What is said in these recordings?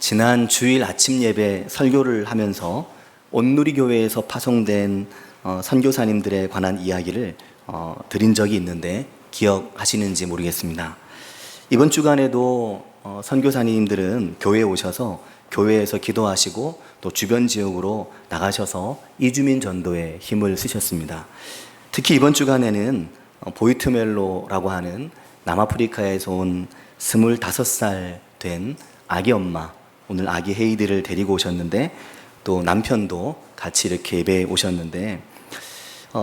지난 주일 아침 예배 설교를 하면서 온누리교회에서 파송된 선교사님들에 관한 이야기를 드린 적이 있는데 기억하시는지 모르겠습니다. 이번 주간에도 선교사님들은 교회에 오셔서 교회에서 기도하시고 또 주변 지역으로 나가셔서 이주민 전도에 힘을 쓰셨습니다. 특히 이번 주간에는 보이트멜로라고 하는 남아프리카에서 온 25살 된 아기 엄마, 오늘 아기 헤이드를 데리고 오셨는데 또 남편도 같이 이렇게 예배에 오셨는데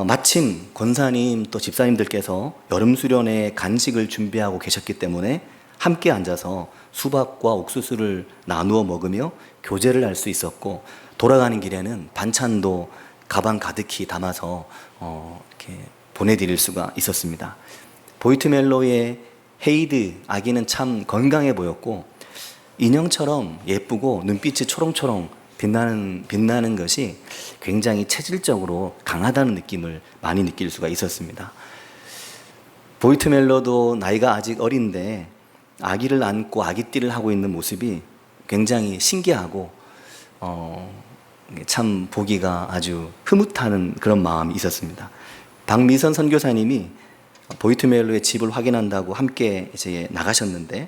마침 권사님 또 집사님들께서 여름 수련회 간식을 준비하고 계셨기 때문에 함께 앉아서 수박과 옥수수를 나누어 먹으며 교제를 할 수 있었고, 돌아가는 길에는 반찬도 가방 가득히 담아서 이렇게 보내드릴 수가 있었습니다. 보이트멜로의 헤이드 아기는 참 건강해 보였고 인형처럼 예쁘고 눈빛이 초롱초롱 빛나는 것이 굉장히 체질적으로 강하다는 느낌을 많이 느낄 수가 있었습니다. 보이트멜로도 나이가 아직 어린데 아기를 안고 아기띠를 하고 있는 모습이 굉장히 신기하고 참 보기가 아주 흐뭇하는 그런 마음이 있었습니다. 박미선 선교사님이 보이트멜로의 집을 확인한다고 함께 이제 나가셨는데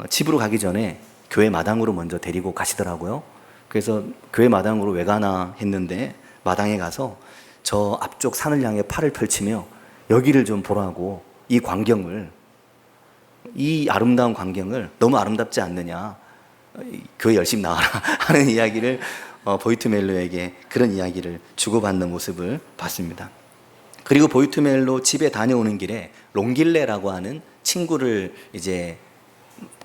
집으로 가기 전에 교회 마당으로 먼저 데리고 가시더라고요. 그래서 교회 마당으로 왜 가나 했는데 마당에 가서 저 앞쪽 산을 향해 팔을 펼치며 여기를 좀 보라고, 이 아름다운 광경을, 너무 아름답지 않느냐, 교회 열심히 나와라 하는 이야기를 보이트멜로에게 그런 이야기를 주고받는 모습을 봤습니다. 그리고 보이트멜로 집에 다녀오는 길에 롱길레라고 하는 친구를 이제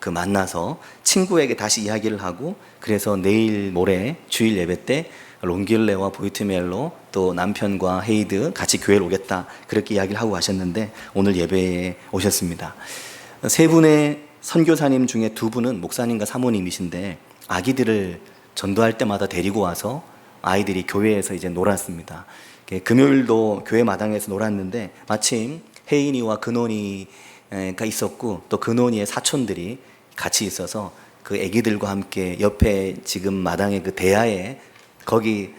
만나서 친구에게 다시 이야기를 하고, 그래서 내일 모레 주일 예배 때 롱길레와 보이트멜로 또 남편과 헤이드 같이 교회를 오겠다, 그렇게 이야기를 하고 가셨는데 오늘 예배에 오셨습니다. 세 분의 선교사님 중에 두 분은 목사님과 사모님이신데 아기들을 전도할 때마다 데리고 와서 아이들이 교회에서 이제 놀았습니다. 금요일도 교회 마당에서 놀았는데 마침 혜인이와 근원이가 있었고 또 근원이의 사촌들이 같이 있어서 그 아기들과 함께 옆에 지금 마당의 그 대야에 거기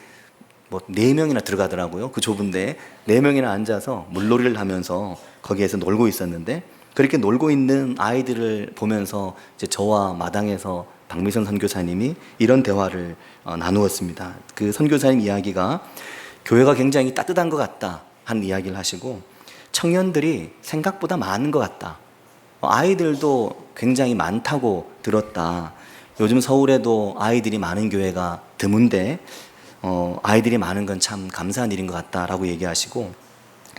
4명이나 들어가더라고요. 그 좁은데 4명이나 앉아서 물놀이를 하면서 거기에서 놀고 있었는데, 그렇게 놀고 있는 아이들을 보면서 이제 저와 마당에서 박미선 선교사님이 이런 대화를 나누었습니다. 그 선교사님 이야기가 교회가 굉장히 따뜻한 것 같다 하는 이야기를 하시고, 청년들이 생각보다 많은 것 같다, 아이들도 굉장히 많다고 들었다, 요즘 서울에도 아이들이 많은 교회가 드문데 아이들이 많은 건 참 감사한 일인 것 같다라고 얘기하시고,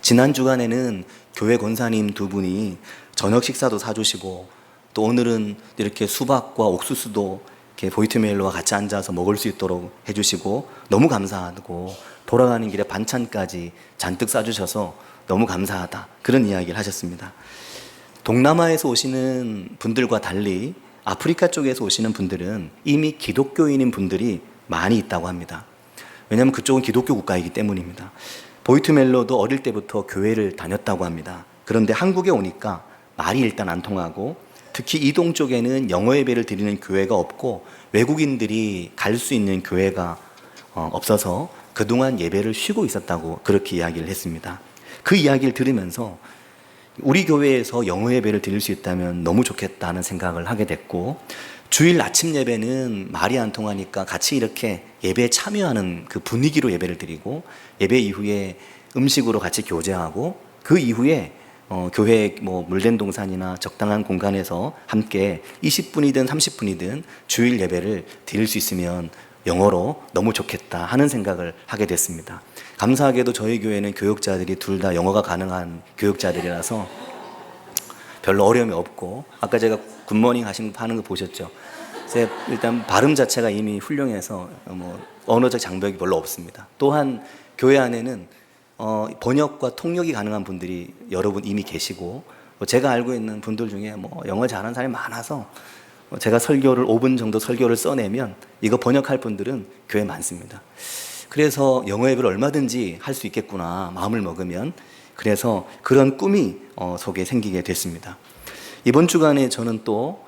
지난 주간에는 교회 권사님 두 분이 저녁 식사도 사주시고 또 오늘은 이렇게 수박과 옥수수도 이렇게 보이트멜로와 같이 앉아서 먹을 수 있도록 해주시고 너무 감사하고, 돌아가는 길에 반찬까지 잔뜩 싸주셔서 너무 감사하다, 그런 이야기를 하셨습니다. 동남아에서 오시는 분들과 달리 아프리카 쪽에서 오시는 분들은 이미 기독교인인 분들이 많이 있다고 합니다. 왜냐하면 그쪽은 기독교 국가이기 때문입니다. 보이트멜로도 어릴 때부터 교회를 다녔다고 합니다. 그런데 한국에 오니까 말이 일단 안 통하고, 특히 이동 쪽에는 영어 예배를 드리는 교회가 없고 외국인들이 갈 수 있는 교회가 없어서 그동안 예배를 쉬고 있었다고 그렇게 이야기를 했습니다. 그 이야기를 들으면서 우리 교회에서 영어 예배를 드릴 수 있다면 너무 좋겠다는 생각을 하게 됐고, 주일 아침 예배는 말이 안 통하니까 같이 이렇게 예배에 참여하는 그 분위기로 예배를 드리고, 예배 이후에 음식으로 같이 교제하고, 그 이후에 교회 물된 동산이나 적당한 공간에서 함께 20분이든 30분이든 주일 예배를 드릴 수 있으면 영어로 너무 좋겠다 하는 생각을 하게 됐습니다. 감사하게도 저희 교회는 교육자들이 둘 다 영어가 가능한 교육자들이라서 별로 어려움이 없고, 아까 제가 굿모닝 하는 거 보셨죠? 일단 발음 자체가 이미 훌륭해서 언어적 장벽이 별로 없습니다. 또한 교회 안에는 번역과 통역이 가능한 분들이 여러분 이미 계시고, 제가 알고 있는 분들 중에 영어 잘하는 사람이 많아서 제가 5분 정도 설교를 써내면 이거 번역할 분들은 교회에 많습니다. 그래서 영어 예배를 얼마든지 할 수 있겠구나 마음을 먹으면, 그래서 그런 꿈이 속에 생기게 됐습니다. 이번 주간에 저는 또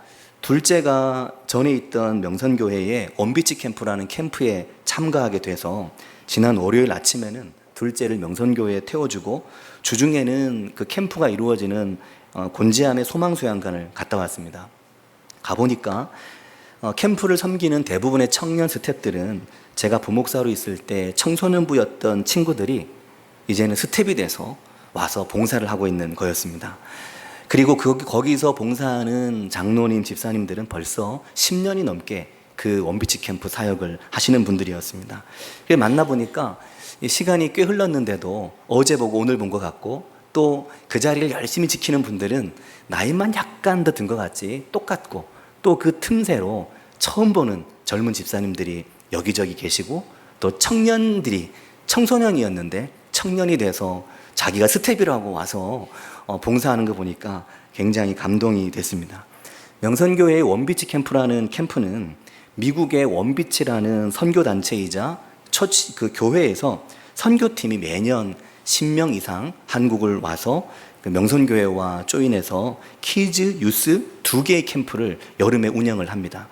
둘째가 전에 있던 명선교회의 원비치 캠프라는 캠프에 참가하게 돼서 지난 월요일 아침에는 둘째를 명선교회에 태워주고 주중에는 그 캠프가 이루어지는 곤지암의 소망수양관을 갔다 왔습니다. 가보니까 캠프를 섬기는 대부분의 청년 스태프들은 제가 부목사로 있을 때 청소년부였던 친구들이 이제는 스텝이 돼서 와서 봉사를 하고 있는 거였습니다. 그리고 거기서 봉사하는 장로님, 집사님들은 벌써 10년이 넘게 그 원비치 캠프 사역을 하시는 분들이었습니다. 만나보니까 시간이 꽤 흘렀는데도 어제 보고 오늘 본 것 같고, 또 그 자리를 열심히 지키는 분들은 나이만 약간 더 든 것 같지 똑같고, 또 그 틈새로 처음 보는 젊은 집사님들이 여기저기 계시고, 또 청년들이 청소년이었는데 청년이 돼서 자기가 스텝이라고 와서 봉사하는 거 보니까 굉장히 감동이 됐습니다. 명선교회의 원비치 캠프라는 캠프는 미국의 원비치라는 선교단체이자 그 교회에서 선교팀이 매년 10명 이상 한국을 와서 그 명선교회와 조인해서 키즈, 유스 2개의 캠프를 여름에 운영을 합니다.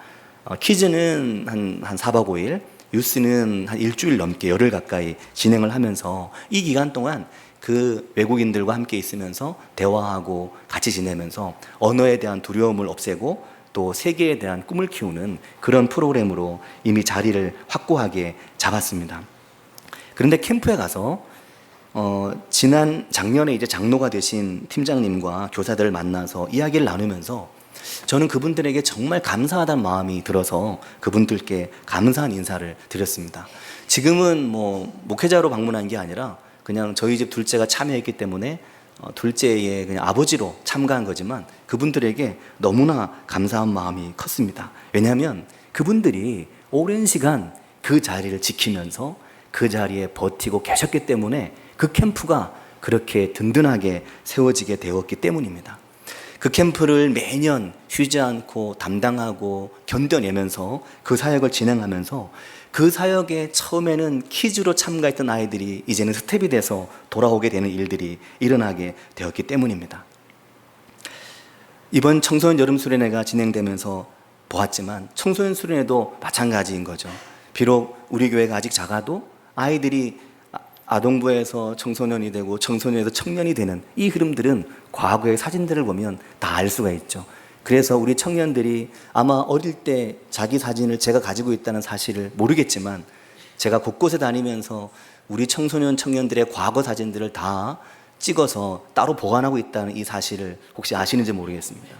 키즈는 한 4박 5일, 유스는 한 일주일 넘게 열흘 가까이 진행을 하면서 이 기간 동안 그 외국인들과 함께 있으면서 대화하고 같이 지내면서 언어에 대한 두려움을 없애고 또 세계에 대한 꿈을 키우는 그런 프로그램으로 이미 자리를 확고하게 잡았습니다. 그런데 캠프에 가서 작년에 이제 장로가 되신 팀장님과 교사들을 만나서 이야기를 나누면서 저는 그분들에게 정말 감사하다는 마음이 들어서 그분들께 감사한 인사를 드렸습니다. 지금은 목회자로 방문한 게 아니라 그냥 저희 집 둘째가 참여했기 때문에 둘째의 그냥 아버지로 참가한 거지만 그분들에게 너무나 감사한 마음이 컸습니다. 왜냐하면 그분들이 오랜 시간 그 자리를 지키면서 그 자리에 버티고 계셨기 때문에 그 캠프가 그렇게 든든하게 세워지게 되었기 때문입니다. 그 캠프를 매년 쉬지 않고 담당하고 견뎌내면서 그 사역을 진행하면서 그 사역에 처음에는 키즈로 참가했던 아이들이 이제는 스텝이 돼서 돌아오게 되는 일들이 일어나게 되었기 때문입니다. 이번 청소년 여름 수련회가 진행되면서 보았지만 청소년 수련회도 마찬가지인 거죠. 비록 우리 교회가 아직 작아도 아이들이 아동부에서 청소년이 되고 청소년에서 청년이 되는 이 흐름들은 과거의 사진들을 보면 다 알 수가 있죠. 그래서 우리 청년들이 아마 어릴 때 자기 사진을 제가 가지고 있다는 사실을 모르겠지만 제가 곳곳에 다니면서 우리 청소년 청년들의 과거 사진들을 다 찍어서 따로 보관하고 있다는 이 사실을 혹시 아시는지 모르겠습니다.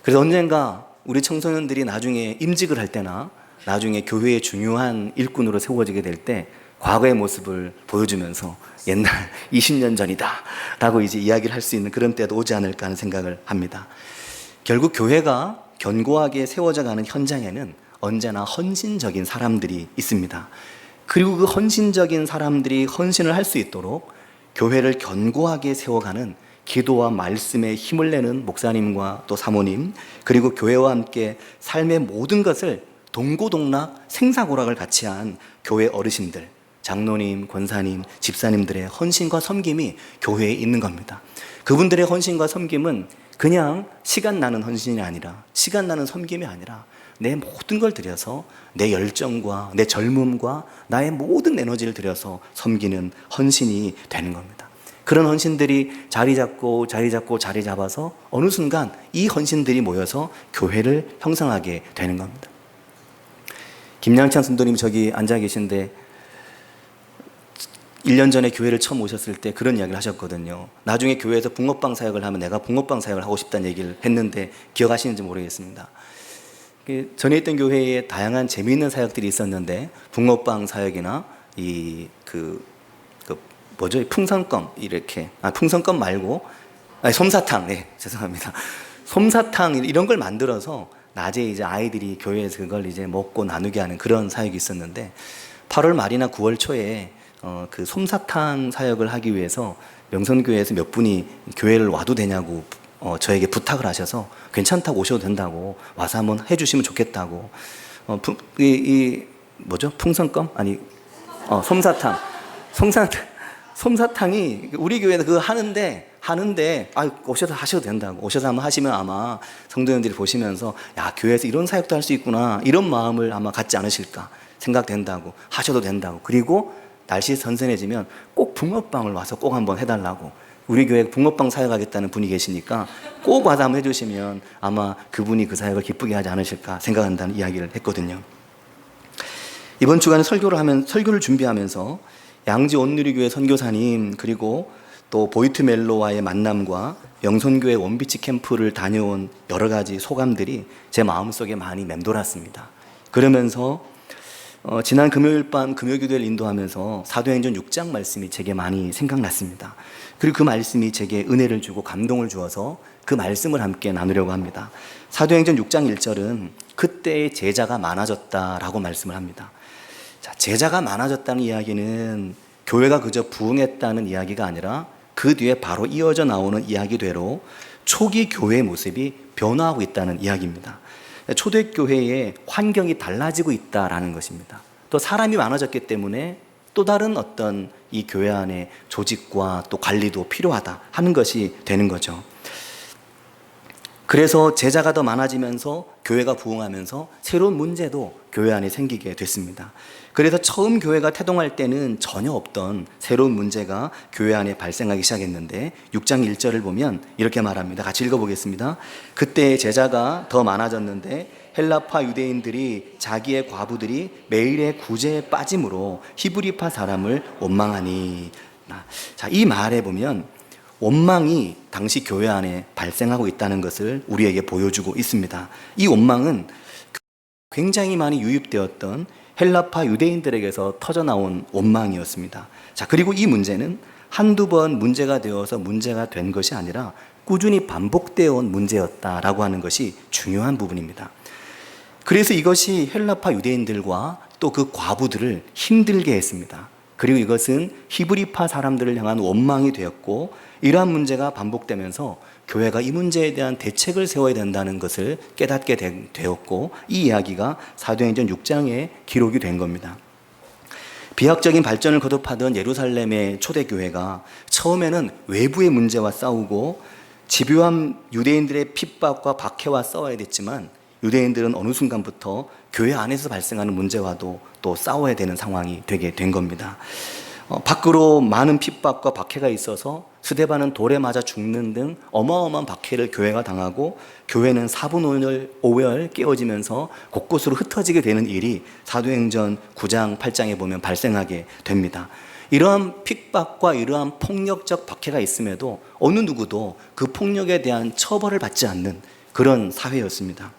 그래서 언젠가 우리 청소년들이 나중에 임직을 할 때나 나중에 교회의 중요한 일꾼으로 세워지게 될 때 과거의 모습을 보여주면서 옛날 20년 전이다 라고 이제 이야기를 할 수 있는 그런 때도 오지 않을까 하는 생각을 합니다. 결국 교회가 견고하게 세워져 가는 현장에는 언제나 헌신적인 사람들이 있습니다. 그리고 그 헌신적인 사람들이 헌신을 할 수 있도록 교회를 견고하게 세워가는 기도와 말씀에 힘을 내는 목사님과 또 사모님, 그리고 교회와 함께 삶의 모든 것을 동고동락 생사고락을 같이 한 교회 어르신들, 장로님, 권사님, 집사님들의 헌신과 섬김이 교회에 있는 겁니다. 그분들의 헌신과 섬김은 그냥 시간 나는 헌신이 아니라, 시간 나는 섬김이 아니라 내 모든 걸 들여서 내 열정과 내 젊음과 나의 모든 에너지를 들여서 섬기는 헌신이 되는 겁니다. 그런 헌신들이 자리 잡아서 어느 순간 이 헌신들이 모여서 교회를 형성하게 되는 겁니다. 김양찬 선도님 저기 앉아 계신데 1년 전에 교회를 처음 오셨을 때 그런 이야기를 하셨거든요. 나중에 교회에서 붕어빵 사역을 하면 내가 붕어빵 사역을 하고 싶다는 얘기를 했는데 기억하시는지 모르겠습니다. 전에 있던 교회에 다양한 재미있는 사역들이 있었는데 붕어빵 사역이나 풍선껌 이렇게 풍선껌 말고 솜사탕 죄송합니다. 솜사탕 이런 걸 만들어서 낮에 이제 아이들이 교회에서 그걸 이제 먹고 나누게 하는 그런 사역이 있었는데 8월 말이나 9월 초에 그 솜사탕 사역을 하기 위해서 명선교회에서 몇 분이 교회를 와도 되냐고 저에게 부탁을 하셔서 괜찮다고 오셔도 된다고 와서 한번 해주시면 좋겠다고 풍선껌? 솜사탕 솜사탕이 우리 교회에서 그거 하는데 하는데 오셔서 하셔도 된다고, 오셔서 한번 하시면 아마 성도님들이 보시면서 야, 교회에서 이런 사역도 할 수 있구나, 이런 마음을 아마 갖지 않으실까 생각된다고, 하셔도 된다고. 그리고 날씨 선선해지면 꼭 붕어빵을 와서 꼭 한번 해달라고, 우리 교회 붕어빵 사역하겠다는 분이 계시니까 꼭 와서 한번 해주시면 아마 그분이 그 사역을 기쁘게 하지 않으실까 생각한다는 이야기를 했거든요. 이번 주간에 설교를 준비하면서 양지 온누리교회 선교사님, 그리고 또 보이트 멜로와의 만남과 영손교회 원비치 캠프를 다녀온 여러 가지 소감들이 제 마음속에 많이 맴돌았습니다. 그러면서 지난 금요일 밤 금요기도를 인도하면서 사도행전 6장 말씀이 제게 많이 생각났습니다. 그리고 그 말씀이 제게 은혜를 주고 감동을 주어서 그 말씀을 함께 나누려고 합니다. 사도행전 6장 1절은 그때의 제자가 많아졌다라고 말씀을 합니다. 자, 제자가 많아졌다는 이야기는 교회가 그저 부흥했다는 이야기가 아니라 그 뒤에 바로 이어져 나오는 이야기대로 초기 교회의 모습이 변화하고 있다는 이야기입니다. 초대교회의 환경이 달라지고 있다라는 것입니다. 또 사람이 많아졌기 때문에 또 다른 어떤 이 교회 안에 조직과 또 관리도 필요하다 하는 것이 되는 거죠. 그래서 제자가 더 많아지면서 교회가 부흥하면서 새로운 문제도 교회 안에 생기게 됐습니다. 그래서 처음 교회가 태동할 때는 전혀 없던 새로운 문제가 교회 안에 발생하기 시작했는데 6장 1절을 보면 이렇게 말합니다. 같이 읽어보겠습니다. 그때 제자가 더 많아졌는데 헬라파 유대인들이 자기의 과부들이 매일의 구제에 빠짐으로 히브리파 사람을 원망하니. 자, 이 말에 보면 원망이 당시 교회 안에 발생하고 있다는 것을 우리에게 보여주고 있습니다. 이 원망은 굉장히 많이 유입되었던 헬라파 유대인들에게서 터져나온 원망이었습니다. 자, 그리고 이 문제는 한두 번 문제가 되어서 문제가 된 것이 아니라 꾸준히 반복되어 온 문제였다라고 하는 것이 중요한 부분입니다. 그래서 이것이 헬라파 유대인들과 또 그 과부들을 힘들게 했습니다. 그리고 이것은 히브리파 사람들을 향한 원망이 되었고, 이러한 문제가 반복되면서 교회가 이 문제에 대한 대책을 세워야 된다는 것을 깨닫게 되었고, 이 이야기가 사도행전 6장에 기록이 된 겁니다. 비약적인 발전을 거듭하던 예루살렘의 초대교회가 처음에는 외부의 문제와 싸우고 집요한 유대인들의 핍박과 박해와 싸워야 됐지만, 유대인들은 어느 순간부터 교회 안에서 발생하는 문제와도 또 싸워야 되는 상황이 되게 된 겁니다. 밖으로 많은 핍박과 박해가 있어서 스데반은 돌에 맞아 죽는 등 어마어마한 박해를 교회가 당하고, 교회는 사분오열 깨어지면서 곳곳으로 흩어지게 되는 일이 사도행전 9장 8장에 보면 발생하게 됩니다. 이러한 핍박과 이러한 폭력적 박해가 있음에도 어느 누구도 그 폭력에 대한 처벌을 받지 않는 그런 사회였습니다.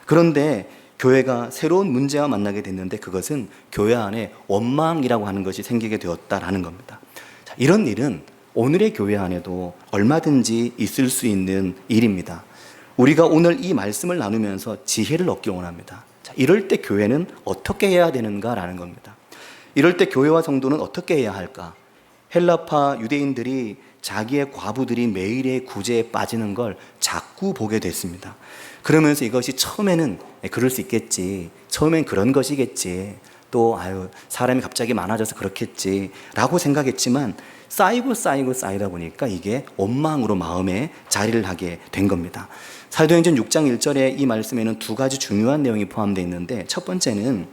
그런데 교회가 새로운 문제와 만나게 됐는데 그것은 교회 안에 원망이라고 하는 것이 생기게 되었다라는 겁니다. 자, 이런 일은 오늘의 교회 안에도 얼마든지 있을 수 있는 일입니다. 우리가 오늘 이 말씀을 나누면서 지혜를 얻기 원합니다. 자, 이럴 때 교회는 어떻게 해야 되는가라는 겁니다. 이럴 때 교회와 성도는 어떻게 해야 할까? 헬라파 유대인들이 자기의 과부들이 매일의 구제에 빠지는 걸 자꾸 보게 됐습니다. 그러면서 이것이 처음에는 그럴 수 있겠지, 처음엔 그런 것이겠지, 또 사람이 갑자기 많아져서 그렇겠지 라고 생각했지만 쌓이다 보니까 이게 원망으로 마음에 자리를 하게 된 겁니다. 사도행전 6장 1절에 이 말씀에는 두 가지 중요한 내용이 포함되어 있는데, 첫 번째는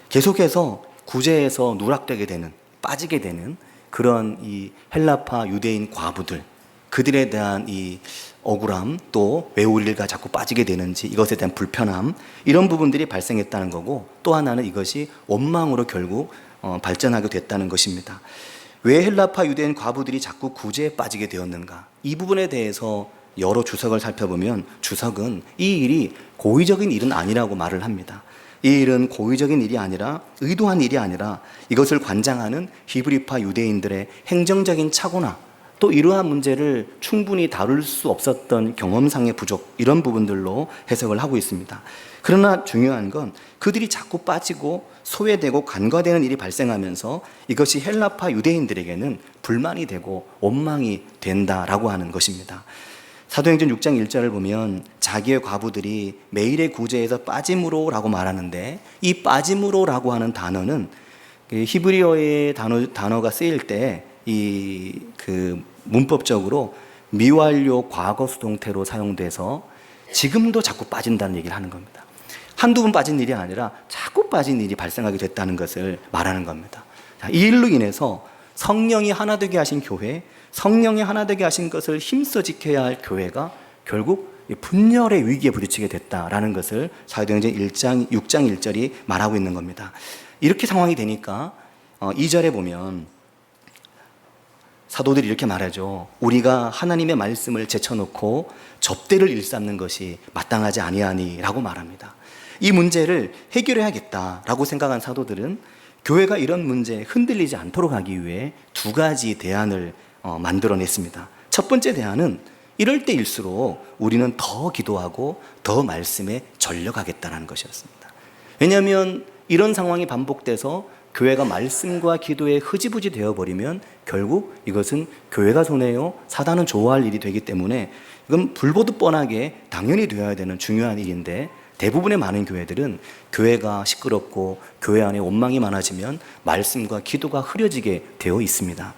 계속해서 구제에서 누락되게 되는, 빠지게 되는 그런 이 헬라파 유대인 과부들, 그들에 대한 이 억울함, 또 왜 우리가 자꾸 빠지게 되는지 이것에 대한 불편함, 이런 부분들이 발생했다는 거고, 또 하나는 이것이 원망으로 결국 발전하게 됐다는 것입니다. 왜 헬라파 유대인 과부들이 자꾸 구제에 빠지게 되었는가? 이 부분에 대해서 여러 주석을 살펴보면 주석은 이 일이 고의적인 일은 아니라고 말을 합니다. 이 일은 고의적인 일이 아니라, 의도한 일이 아니라 이것을 관장하는 히브리파 유대인들의 행정적인 착오나 또 이러한 문제를 충분히 다룰 수 없었던 경험상의 부족, 이런 부분들로 해석을 하고 있습니다. 그러나 중요한 건 그들이 자꾸 빠지고 소외되고 간과되는 일이 발생하면서 이것이 헬라파 유대인들에게는 불만이 되고 원망이 된다라고 하는 것입니다. 사도행전 6장 1절을 보면 자기의 과부들이 매일의 구제에서 빠짐으로 라고 말하는데, 이 빠짐으로 라고 하는 단어는 히브리어의 단어가 쓰일 때 문법적으로 미완료 과거 수동태로 사용돼서 지금도 자꾸 빠진다는 얘기를 하는 겁니다. 한두 번 빠진 일이 아니라 자꾸 빠진 일이 발생하게 됐다는 것을 말하는 겁니다. 이 일로 인해서 성령이 하나 되게 하신 교회, 성령이 하나 되게 하신 것을 힘써 지켜야 할 교회가 결국 분열의 위기에 부딪히게 됐다라는 것을 사도행전 6장 1절이 말하고 있는 겁니다. 이렇게 상황이 되니까 2절에 보면 사도들이 이렇게 말하죠. 우리가 하나님의 말씀을 제쳐놓고 접대를 일삼는 것이 마땅하지 아니하니라고 말합니다. 이 문제를 해결해야겠다라고 생각한 사도들은 교회가 이런 문제에 흔들리지 않도록 하기 위해 두 가지 대안을 만들어냈습니다. 첫 번째 대안은 이럴 때일수록 우리는 더 기도하고 더 말씀에 전력하겠다는 것이었습니다. 왜냐하면 이런 상황이 반복돼서 교회가 말씀과 기도에 흐지부지 되어버리면 결국 이것은 교회가 손해요, 사단은 좋아할 일이 되기 때문에 이건 불보듯 뻔하게 당연히 되어야 되는 중요한 일인데 대부분의 많은 교회들은 교회가 시끄럽고 교회 안에 원망이 많아지면 말씀과 기도가 흐려지게 되어 있습니다.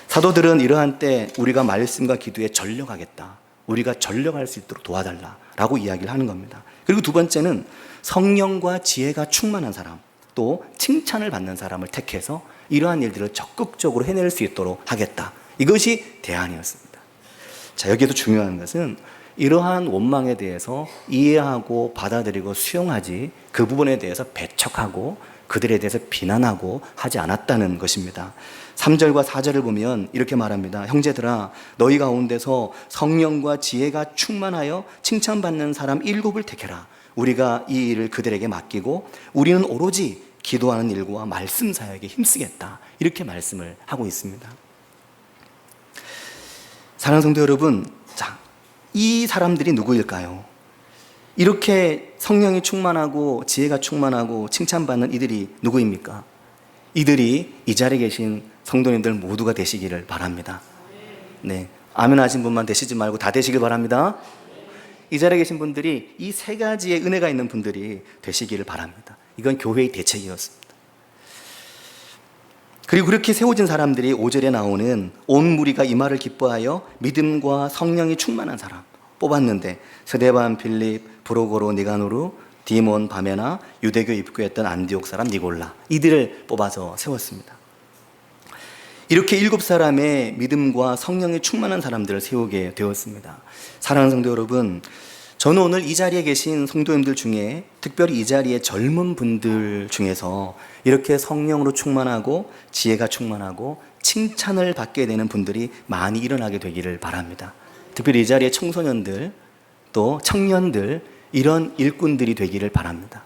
사도들은 이러한 때 우리가 말씀과 기도에 전력하겠다, 우리가 전력할 수 있도록 도와달라라고 이야기를 하는 겁니다. 그리고 두 번째는 성령과 지혜가 충만한 사람, 또 칭찬을 받는 사람을 택해서 이러한 일들을 적극적으로 해낼 수 있도록 하겠다. 이것이 대안이었습니다. 자, 여기에도 중요한 것은 이러한 원망에 대해서 이해하고 받아들이고 수용하지 그 부분에 대해서 배척하고 그들에 대해서 비난하고 하지 않았다는 것입니다. 3절과 4절을 보면 이렇게 말합니다. 형제들아, 너희 가운데서 성령과 지혜가 충만하여 칭찬받는 사람 7을 택해라. 우리가 이 일을 그들에게 맡기고 우리는 오로지 기도하는 일과 말씀 사역에 힘쓰겠다. 이렇게 말씀을 하고 있습니다. 사랑하는 성도 여러분, 자, 이 사람들이 누구일까요? 이렇게 성령이 충만하고 지혜가 충만하고 칭찬받는 이들이 누구입니까? 이들이 이 자리에 계신 성도님들 모두가 되시기를 바랍니다. 네, 아멘 하신 분만 되시지 말고 다 되시길 바랍니다. 이 자리에 계신 분들이 이 세 가지의 은혜가 있는 분들이 되시기를 바랍니다. 이건 교회의 대책이었습니다. 그리고 그렇게 세워진 사람들이 5절에 나오는 온 무리가 이 말을 기뻐하여 믿음과 성령이 충만한 사람 뽑았는데 스데반, 빌립, 브로고로, 니가노르, 디몬, 바메나, 유대교 입교했던 안디옥 사람 니골라, 이들을 뽑아서 세웠습니다. 이렇게 7사람의 믿음과 성령이 충만한 사람들을 세우게 되었습니다. 사랑하는 성도 여러분, 저는 오늘 이 자리에 계신 성도님들 중에 특별히 이 자리에 젊은 분들 중에서 이렇게 성령으로 충만하고 지혜가 충만하고 칭찬을 받게 되는 분들이 많이 일어나게 되기를 바랍니다. 특별히 이 자리에 청소년들 또 청년들, 이런 일꾼들이 되기를 바랍니다.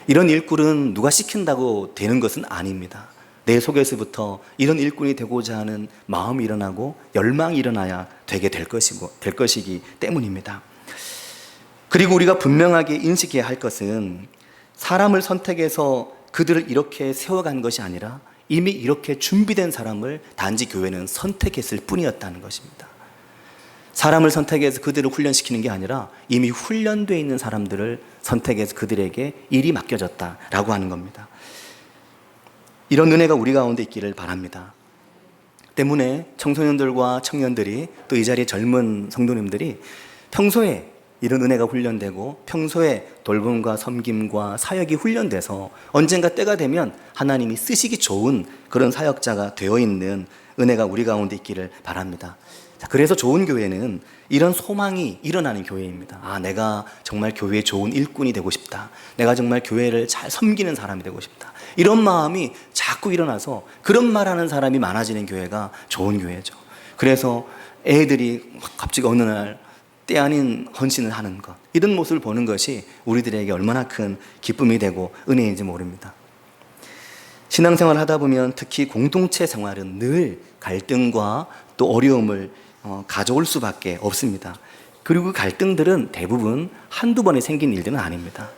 이런 일꾼은 누가 시킨다고 되는 것은 아닙니다. 내 속에서부터 이런 일꾼이 되고자 하는 마음이 일어나고 열망이 일어나야 되게 될 것이기 때문입니다. 그리고 우리가 분명하게 인식해야 할 것은 사람을 선택해서 그들을 이렇게 세워간 것이 아니라 이미 이렇게 준비된 사람을 단지 교회는 선택했을 뿐이었다는 것입니다. 사람을 선택해서 그들을 훈련시키는 게 아니라 이미 훈련되어 있는 사람들을 선택해서 그들에게 일이 맡겨졌다라고 하는 겁니다. 이런 은혜가 우리 가운데 있기를 바랍니다. 때문에 청소년들과 청년들이 또 이 자리에 젊은 성도님들이 평소에 이런 은혜가 훈련되고 평소에 돌봄과 섬김과 사역이 훈련돼서 언젠가 때가 되면 하나님이 쓰시기 좋은 그런 사역자가 되어 있는 은혜가 우리 가운데 있기를 바랍니다. 자, 그래서 좋은 교회는 이런 소망이 일어나는 교회입니다. 아, 내가 정말 교회의 좋은 일꾼이 되고 싶다. 내가 정말 교회를 잘 섬기는 사람이 되고 싶다. 이런 마음이 자꾸 일어나서 그런 말하는 사람이 많아지는 교회가 좋은 교회죠. 그래서 애들이 갑자기 어느 날 때 아닌 헌신을 하는 것, 이런 모습을 보는 것이 우리들에게 얼마나 큰 기쁨이 되고 은혜인지 모릅니다. 신앙생활을 하다 보면 특히 공동체 생활은 늘 갈등과 또 어려움을 가져올 수밖에 없습니다. 그리고 그 갈등들은 대부분 한두 번에 생긴 일들은 아닙니다.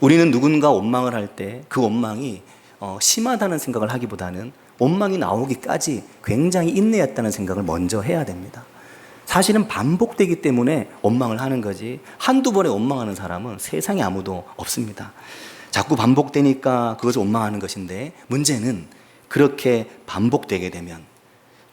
우리는 누군가 원망을 할 때 그 원망이 심하다는 생각을 하기보다는 원망이 나오기까지 굉장히 인내했다는 생각을 먼저 해야 됩니다. 사실은 반복되기 때문에 원망을 하는 거지 한두 번에 원망하는 사람은 세상에 아무도 없습니다. 자꾸 반복되니까 그것을 원망하는 것인데 문제는 그렇게 반복되게 되면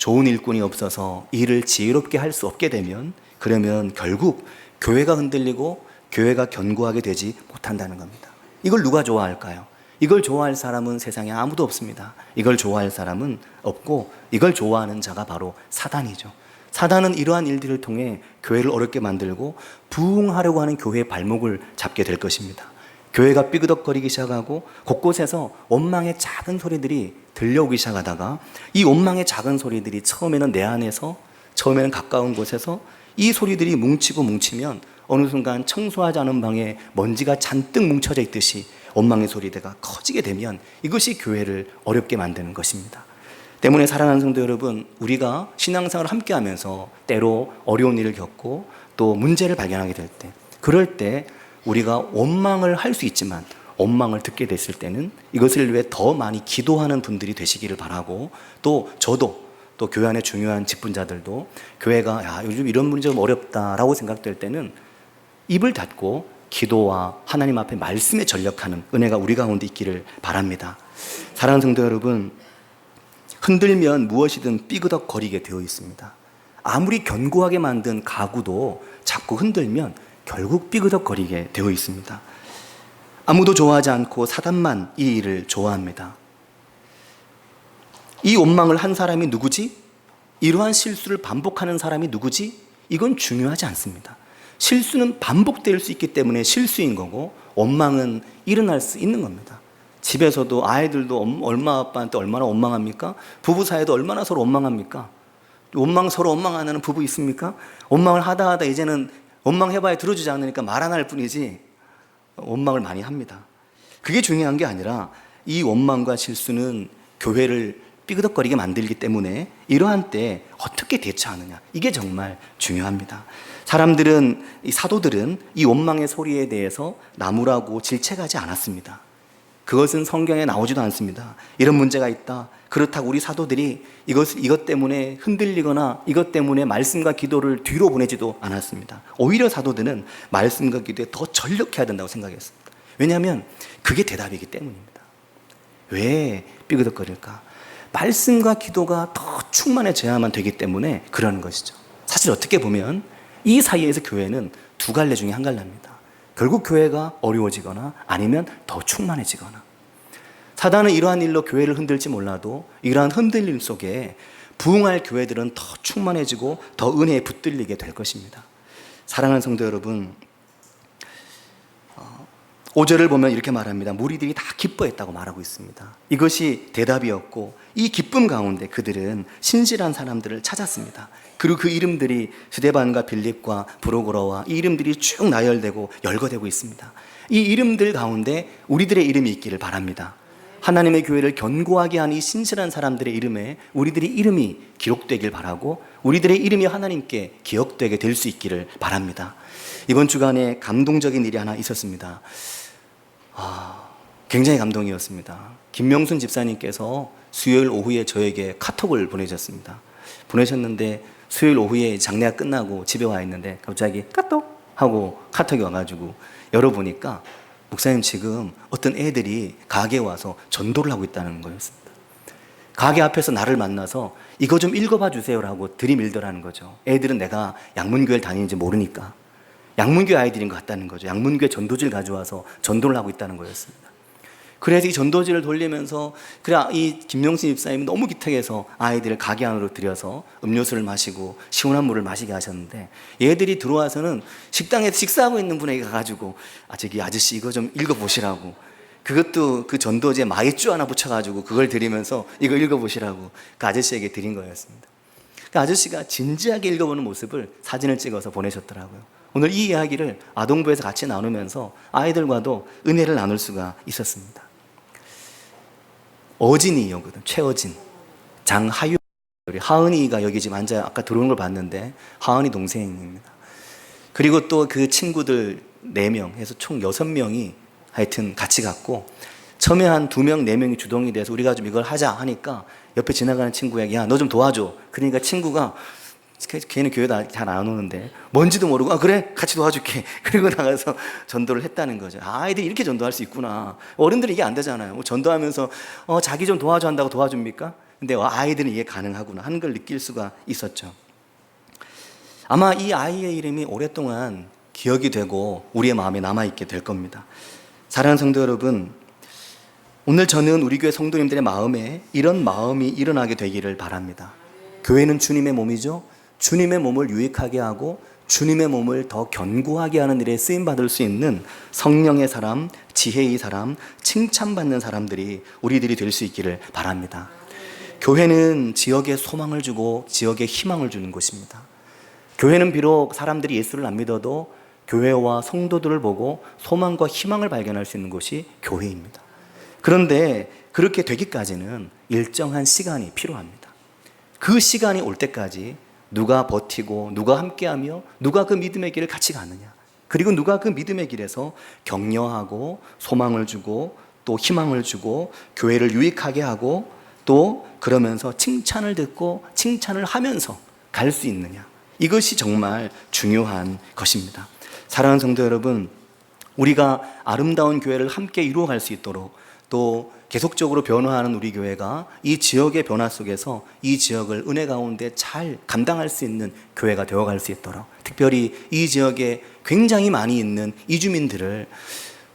좋은 일꾼이 없어서 일을 지혜롭게 할 수 없게 되면, 그러면 결국 교회가 흔들리고 교회가 견고하게 되지 못한다는 겁니다. 이걸 누가 좋아할까요? 이걸 좋아할 사람은 세상에 아무도 없습니다. 이걸 좋아할 사람은 없고, 이걸 좋아하는 자가 바로 사단이죠. 사단은 이러한 일들을 통해 교회를 어렵게 만들고 부흥하려고 하는 교회의 발목을 잡게 될 것입니다. 교회가 삐그덕거리기 시작하고 곳곳에서 원망의 작은 소리들이 들려오기 시작하다가, 이 원망의 작은 소리들이 처음에는 내 안에서, 처음에는 가까운 곳에서 이 소리들이 뭉치면 어느 순간 청소하지 않은 방에 먼지가 잔뜩 뭉쳐져 있듯이 원망의 소리가 커지게 되면 이것이 교회를 어렵게 만드는 것입니다. 때문에 사랑하는 성도 여러분, 우리가 신앙생활을 함께 하면서 때로 어려운 일을 겪고 또 문제를 발견하게 될 때, 그럴 때 우리가 원망을 할 수 있지만 원망을 듣게 됐을 때는 이것을 위해 더 많이 기도하는 분들이 되시기를 바라고, 또 저도, 또 교회 안에 중요한 직분자들도 교회가 요즘 이런 문제 좀 어렵다라고 생각될 때는 입을 닫고 기도와 하나님 앞에 말씀에 전력하는 은혜가 우리 가운데 있기를 바랍니다. 사랑하는 성도 여러분, 흔들면 무엇이든 삐그덕거리게 되어 있습니다. 아무리 견고하게 만든 가구도 자꾸 흔들면 결국 삐그덕거리게 되어 있습니다. 아무도 좋아하지 않고 사단만 이 일을 좋아합니다. 이 원망을 한 사람이 누구지? 이러한 실수를 반복하는 사람이 누구지? 이건 중요하지 않습니다. 실수는 반복될 수 있기 때문에 실수인 거고, 원망은 일어날 수 있는 겁니다. 집에서도 아이들도 엄마 아빠한테 얼마나 원망합니까? 부부 사이도 얼마나 서로 원망합니까? 서로 원망 안 하는 부부 있습니까? 원망을 하다 이제는 원망해봐야 들어주지 않으니까 말 안 할 뿐이지 원망을 많이 합니다. 그게 중요한 게 아니라 이 원망과 실수는 교회를 삐그덕거리게 만들기 때문에 이러한 때 어떻게 대처하느냐, 이게 정말 중요합니다. 사람들은, 이 사도들은 이 원망의 소리에 대해서 나무라고 질책하지 않았습니다. 그것은 성경에 나오지도 않습니다. 이런 문제가 있다, 그렇다고 우리 사도들이 이것 때문에 흔들리거나 이것 때문에 말씀과 기도를 뒤로 보내지도 않았습니다. 오히려 사도들은 말씀과 기도에 더 전력해야 된다고 생각했습니다. 왜냐하면 그게 대답이기 때문입니다. 왜 삐그덕거릴까? 말씀과 기도가 더 충만해져야만 되기 때문에 그러는 것이죠. 사실 어떻게 보면 이 사이에서 교회는 두 갈래 중에 한 갈래입니다. 결국 교회가 어려워지거나 아니면 더 충만해지거나. 사단은 이러한 일로 교회를 흔들지 몰라도 이러한 흔들림 속에 부흥할 교회들은 더 충만해지고 더 은혜에 붙들리게 될 것입니다. 사랑하는 성도 여러분, 5절을 보면 이렇게 말합니다. 무리들이 다 기뻐했다고 말하고 있습니다. 이것이 대답이었고, 이 기쁨 가운데 그들은 신실한 사람들을 찾았습니다. 그리고 그 이름들이 스데반과 빌립과 브로고로와 이 이름들이 쭉 나열되고 열거되고 있습니다. 이 이름들 가운데 우리들의 이름이 있기를 바랍니다. 하나님의 교회를 견고하게 하는 이 신실한 사람들의 이름에 우리들의 이름이 기록되길 바라고, 우리들의 이름이 하나님께 기억되게 될 수 있기를 바랍니다. 이번 주간에 감동적인 일이 하나 있었습니다. 굉장히 감동이었습니다. 김명순 집사님께서 수요일 오후에 저에게 카톡을 보내셨습니다. 보내셨는데 수요일 오후에 장례가 끝나고 집에 와 있는데 갑자기 카톡 하고 카톡이 와가지고 열어보니까 목사님, 지금 어떤 애들이 가게에 와서 전도를 하고 있다는 거였습니다. 가게 앞에서 나를 만나서 이거 좀 읽어봐 주세요라고 들이밀더라는 거죠. 애들은 내가 양문교회를 다니는지 모르니까 양문교회 아이들인 것 같다는 거죠. 양문교회 전도지를 가져와서 전도를 하고 있다는 거였습니다. 그래서 이 전도지를 돌리면서 이 김명신 집사님이 너무 기특해서 아이들을 가게 안으로 들여서 음료수를 마시고 시원한 물을 마시게 하셨는데, 얘들이 들어와서는 식당에서 식사하고 있는 분에게 가가지고 저기 아저씨 이거 좀 읽어보시라고, 그것도 그 전도지에 마이쮸 하나 붙여가지고 그걸 드리면서 이거 읽어보시라고 그 아저씨에게 드린 거였습니다. 그 아저씨가 진지하게 읽어보는 모습을 사진을 찍어서 보내셨더라고요. 오늘 이 이야기를 아동부에서 같이 나누면서 아이들과도 은혜를 나눌 수가 있었습니다. 어진이거든, 최어진, 장하유, 우리 하은이가 여기 지금 앉아 아까 들어오는 걸 봤는데 하은이 동생입니다. 그리고 또 그 친구들 4명 해서 총 6명이 하여튼 같이 갔고, 처음에 한 2명, 4명이 주동이 돼서 우리가 좀 이걸 하자 하니까 옆에 지나가는 친구에게 야, 너 좀 도와줘. 그러니까 친구가, 걔는 교회 잘 안 오는데 뭔지도 모르고 그래 같이 도와줄게. 그리고 나가서 전도를 했다는 거죠. 아이들이 이렇게 전도할 수 있구나. 어른들이 이게 안 되잖아요. 전도하면서 자기 좀 도와줘 한다고 도와줍니까? 근데 아이들은 이게 가능하구나 하는 걸 느낄 수가 있었죠. 아마 이 아이의 이름이 오랫동안 기억이 되고 우리의 마음에 남아있게 될 겁니다. 사랑하는 성도 여러분, 오늘 저는 우리 교회 성도님들의 마음에 이런 마음이 일어나게 되기를 바랍니다. 교회는 주님의 몸이죠. 주님의 몸을 유익하게 하고 주님의 몸을 더 견고하게 하는 일에 쓰임받을 수 있는 성령의 사람, 지혜의 사람, 칭찬받는 사람들이 우리들이 될 수 있기를 바랍니다. 교회는 지역에 소망을 주고 지역에 희망을 주는 곳입니다. 교회는 비록 사람들이 예수를 안 믿어도 교회와 성도들을 보고 소망과 희망을 발견할 수 있는 곳이 교회입니다. 그런데 그렇게 되기까지는 일정한 시간이 필요합니다. 그 시간이 올 때까지 누가 버티고 누가 함께하며 누가 그 믿음의 길을 같이 가느냐, 그리고 누가 그 믿음의 길에서 격려하고 소망을 주고 또 희망을 주고 교회를 유익하게 하고 또 그러면서 칭찬을 듣고 칭찬을 하면서 갈 수 있느냐, 이것이 정말 중요한 것입니다. 사랑하는 성도 여러분, 우리가 아름다운 교회를 함께 이루어갈 수 있도록 또 계속적으로 변화하는 우리 교회가 이 지역의 변화 속에서 이 지역을 은혜 가운데 잘 감당할 수 있는 교회가 되어갈 수 있도록, 특별히 이 지역에 굉장히 많이 있는 이주민들을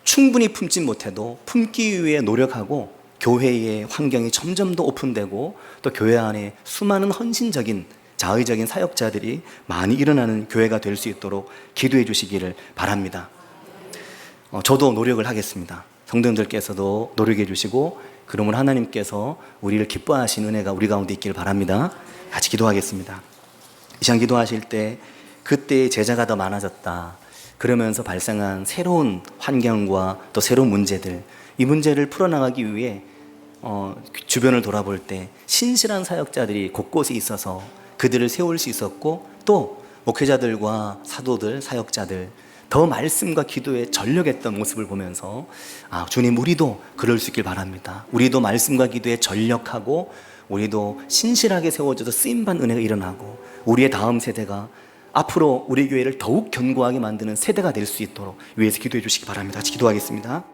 충분히 품지 못해도 품기 위해 노력하고 교회의 환경이 점점 더 오픈되고 또 교회 안에 수많은 헌신적인 자의적인 사역자들이 많이 일어나는 교회가 될 수 있도록 기도해 주시기를 바랍니다. 저도 노력을 하겠습니다. 성도님들께서도 노력해 주시고 그러면 하나님께서 우리를 기뻐하신 은혜가 우리 가운데 있기를 바랍니다. 같이 기도하겠습니다. 이 시간 기도하실 때 그때 제자가 더 많아졌다 그러면서 발생한 새로운 환경과 또 새로운 문제들, 이 문제를 풀어나가기 위해 주변을 돌아볼 때 신실한 사역자들이 곳곳에 있어서 그들을 세울 수 있었고 또 목회자들과 사도들, 사역자들 더 말씀과 기도에 전력했던 모습을 보면서 주님, 우리도 그럴 수 있길 바랍니다. 우리도 말씀과 기도에 전력하고 우리도 신실하게 세워져서 쓰임받는 은혜가 일어나고 우리의 다음 세대가 앞으로 우리 교회를 더욱 견고하게 만드는 세대가 될 수 있도록 위해서 기도해 주시기 바랍니다. 같이 기도하겠습니다.